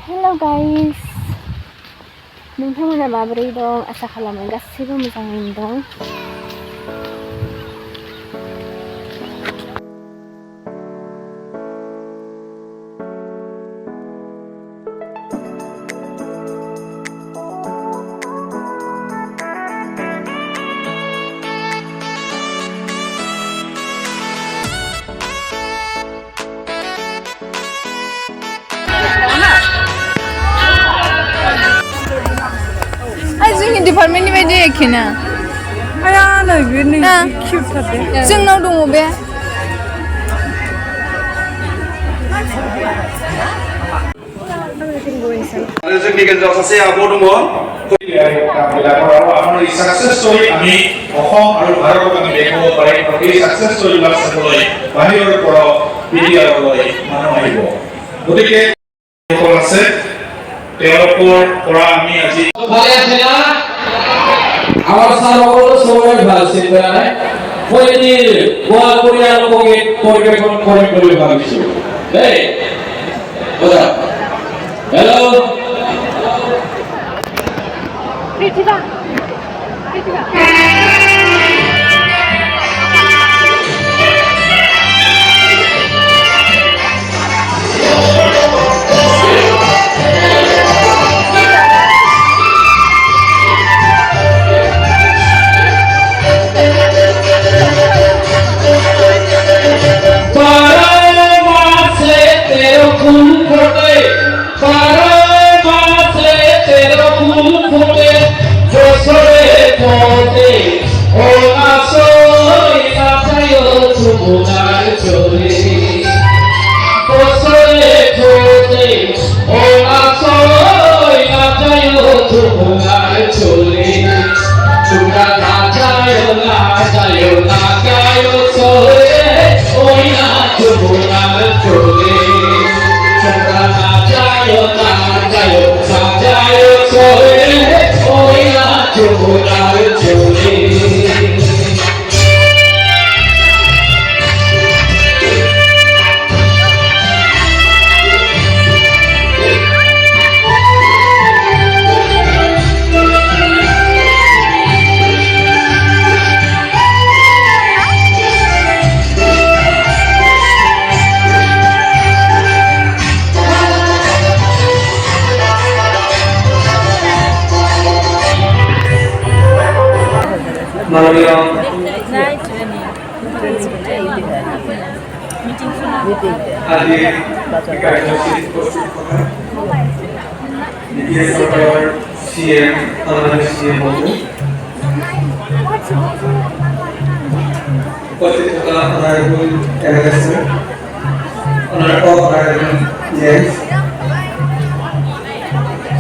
Hello guys! नोंथांमोना माबोरै दं? आसा खालामो गासिबो मोजाङैनो दं। जोंनि डिपार्टमेन्टनि बायदि एखेना आयानो नै किउट थारदे जोंनाव दङ बे आरो जोंनि गेजेराव सासे आब' दङ साक्सेस स्ट'रि আমি অসম আৰু ভাৰতক আমি দেখাব পাৰিম আৰু এই সাকসেস স্ট'ৰিবিলাক চাবলৈ বাহিৰৰ পৰা মিডিয়ালৈ মানুহ আহিব গতিকে সকল আছে তেওঁলোকৰ পৰা আমি আজি ভালে আছে না আমার স্যার সকল সবাই ভালো আছে তাই কইনি গোয়া কোরিয়ার লোকে পরিবেশন করে বলে ভাবিছি এই ওদা hello Prithiva! Prithiva!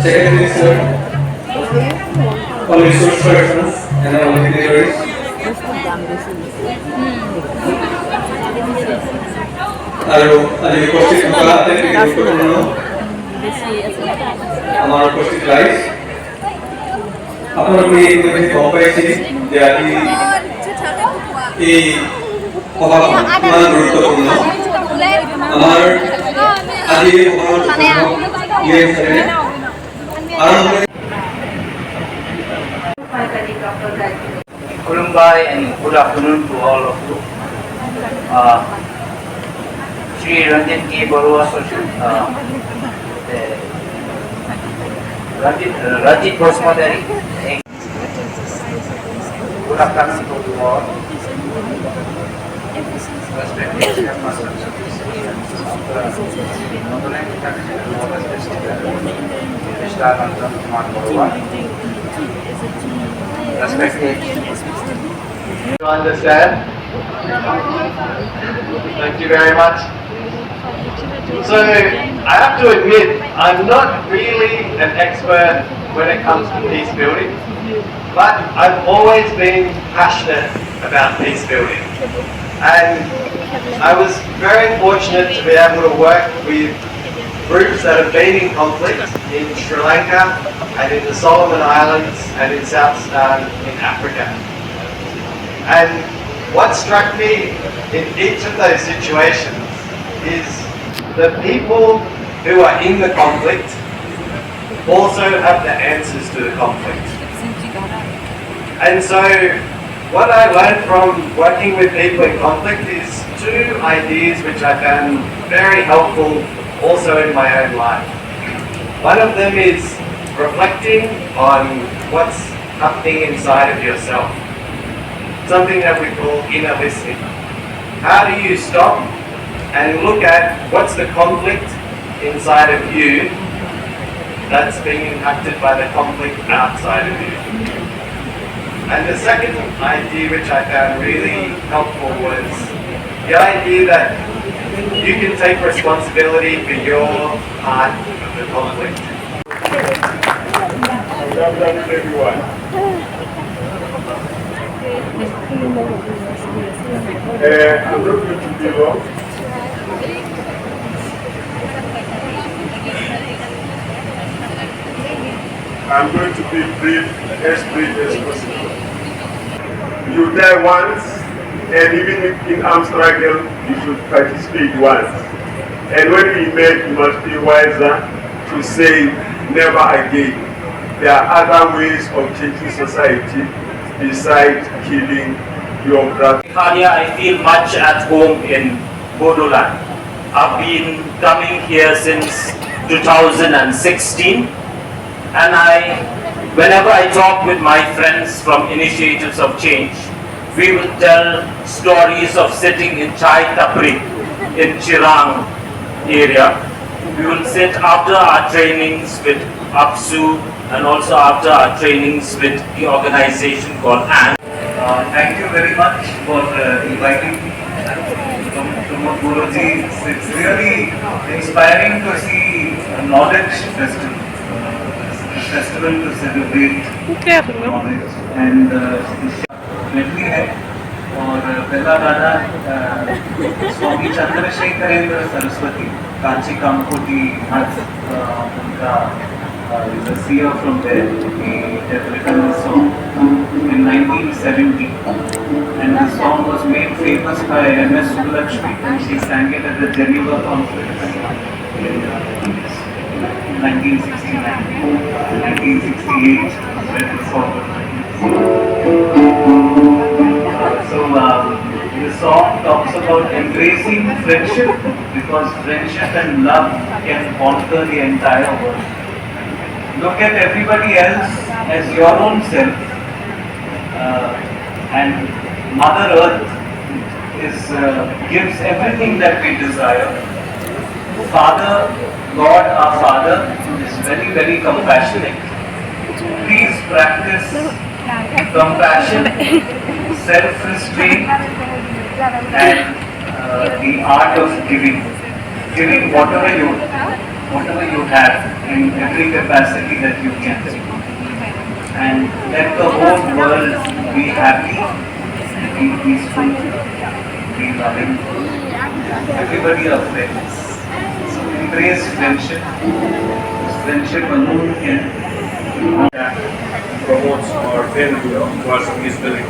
Secretary Sir, all resource persons and all dignitaries. আৰু আজি উপস্থিত থকা গুৰুত্বপূৰ্ণ আমাৰ উপস্থিত ৰাইজ আপোনালোকে ইতিমধ্যে গম পাইছে যে আজি এই সভাখন কিমান গুৰুত্বপূৰ্ণ আমাৰ আজি এই Kulumbai and good afternoon to all of you. Sri Ranjit K. Barua Ranjit Basumatary. Good afternoon to you all. Respected chairperson of Bodoland International Respected. You understand? Thank you very much. So, I have to admit, I'm not really an expert when it comes to peace building, but I've always been passionate about peace building. And I was very fortunate to be able to work with groups that have been in conflict in Sri Lanka and in the Solomon Islands and in South Sudan in Africa. And what struck me in each of those situations is the people who are in the conflict also have the answers to the conflict. And so what I learned from working with people in conflict is two ideas which I found very helpful also in my own life. One of them is reflecting on what's happening inside of yourself. Something that we call inner listening. How do you stop and look at what's the conflict inside of you that's being impacted by the conflict outside of you? And the second idea which I found really helpful was the idea that you can take responsibility for your part of the conflict. Good afternoon, everyone. I'm not going to be long. I'm going to be brief as possible. You die once, and even in armed struggle, you should participate once. And when we met, you must be wiser to say never again. There are other ways of changing society besides killing your brother. I feel much at home in Bodoland. I've been coming here since 2016, and whenever I talk with my friends from Initiatives of Change, we will tell stories of sitting in Chai Tapri in Chirang area. We will sit after our trainings with APSU and also after our trainings with the organization called AND. Thank you very much for inviting me. Pramod Guruji, it's really inspiring to see a knowledge festival, to celebrate knowledge. And मेटली है और पहला गाना स्वामी चंद्रशेखरेंद्र सरस्वती कांची कामकोटी उनका is a seer from there. He had written a song in 1970, and the song was made famous by M.S. Birgwshri, and she sang it at the Geneva Conference in 1969, 1968, when the song was the song talks about embracing friendship, because friendship and love can conquer the entire world. Look at everybody else as your own self, and Mother Earth gives everything that we desire. Father, God our Father, is very, very compassionate. Please practice compassion, self-restraint, and the art of giving whatever you have in every capacity that you can, and let the whole world be happy, be peaceful, be loving. Everybody are friends. So embrace friendship. Friendship alone can Promotes or build towards peace building.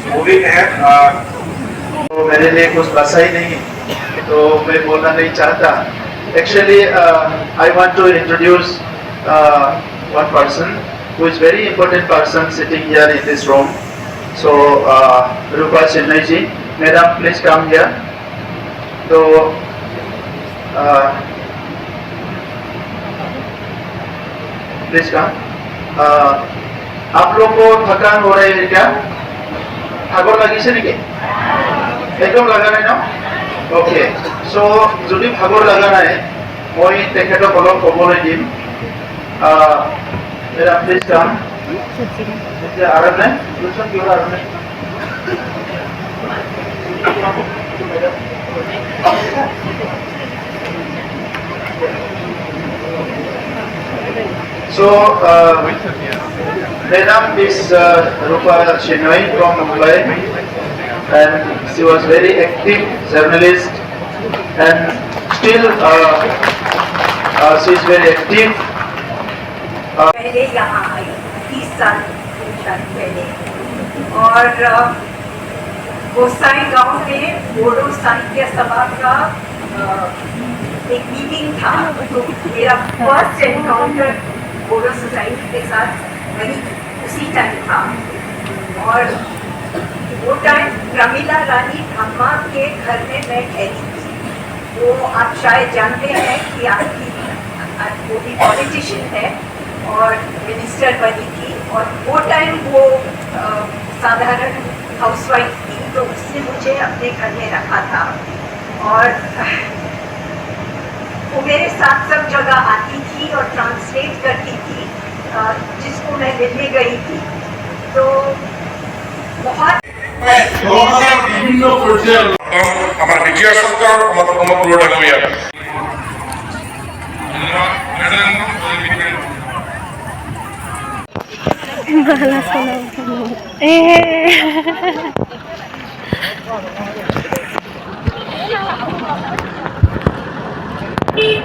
So moving ahead, तो मेरे लिए कुछ बचा ही नहीं, तो मैं बोलना नहीं चाहता. Actually, I want to introduce one person who is very important person sitting here in this room. So, Rupa Chennai ji, Madam, please come here. So, please come. आप लोग को थकान हो रही है क्या? भागोर लगी से नहीं? एकदम लगा नहीं ना? Okay. So, যদি ভাগৰ লাগা নাই, মই তেখেতক অলপ ক'বলৈ দিম. Madam, please come. এতিয়া আৰাম নাই? লুচন কিয় আৰাম নাই? So, Madam is Rupa Chennai from Mumbai, and she was very active journalist, and still she is very active. पहले यहाँ आई 30 साल पहले, और गोसाई गांव में बोडो साहित्य सभा का एक मीटिंग था. तो मेरा फर्स्ट एनकाउंटर बोडो सोसाइटी के साथ वही उसी टाइम था। और वो टाइम प्रमिला रानी धम्मा के घर में मैं ठहरी थी। वो आप शायद जानते हैं कि आपकी वो भी पॉलिटिशियन है और मिनिस्टर बनी थी, और वो टाइम वो साधारण हाउसवाइफ थी, तो उसने मुझे अपने घर में रखा था। और वो मेरे साथ सब जगह आती थी और ट्रांसलेट करती थी जिसको मैं मिलने गई थी। तो बहुत বিভিন্ন পর্যায়ে আমার বিটিআর সরকার আমার পুরোটা কমিয়া Bahala sa Eh.